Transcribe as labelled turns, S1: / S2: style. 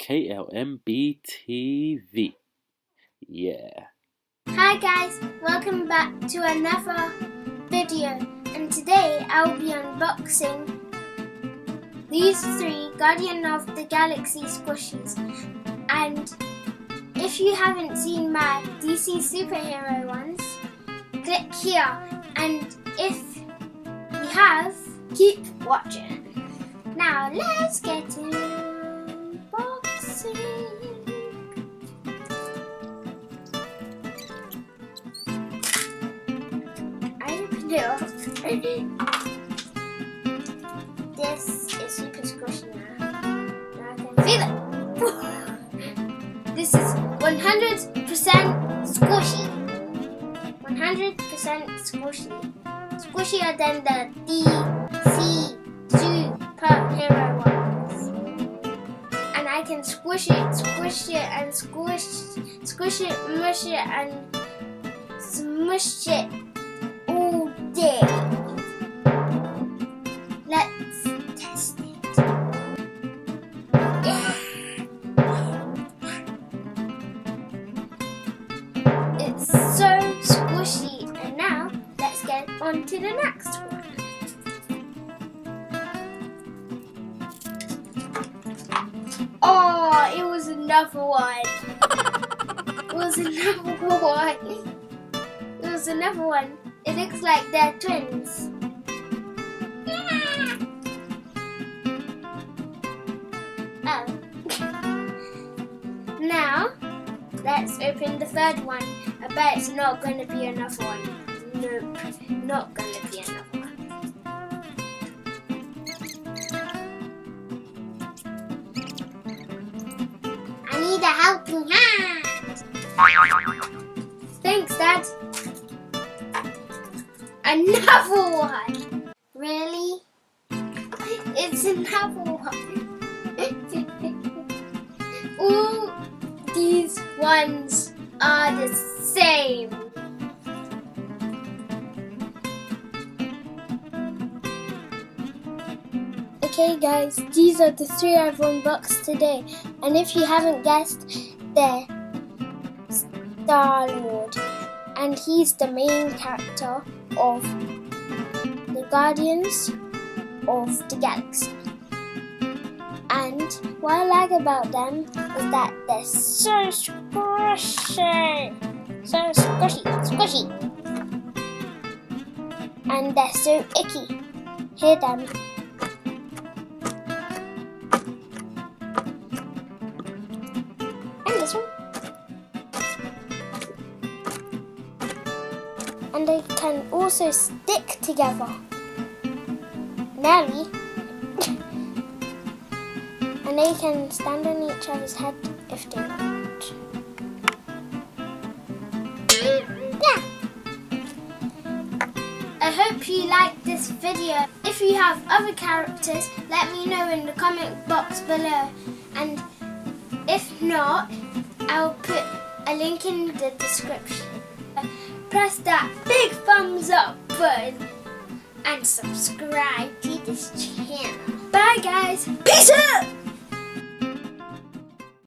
S1: KLMB TV. Yeah.
S2: Hi guys, welcome back to another video, and today I'll be unboxing these 3 Guardian of the Galaxy squishies. And if you haven't seen my DC superhero ones, click here, and if you have, keep watching. Now let's get to unboxing. I opened it up. This is super squishy now. Now I can feel it. This is 100% squishy. 100% squishy. Squishier than the DC superhero ones. And I can squish it, and squish it, mush it, and smush it all day. Let's test it. It's so squishy, and now let's get on to the next one. Oh, it was another one. It was another one. It was another one. It looks like they're twins. Oh. Now, let's open the third one. I bet it's not going to be another one. Nope, not going to be another one. I need a helping hand. Thanks, Dad. Another one. Really? It's another one. All these ones are the same. Okay guys, these are the 3 I've unboxed today, and if you haven't guessed, they're Star-Lord, and he's the main character of the Guardians of the Galaxy. And what I like about them is that they're so squishy, squishy, and they're so icky. Hear them. And this one. And they can also stick together. Nearly. And they can stand on each other's head if they want. Yeah. I hope you liked this video. If you have other characters, let me know in the comment box below. And if not, I'll put a link in the description. Press that big thumbs up button and subscribe to this channel. Bye guys. Peace out.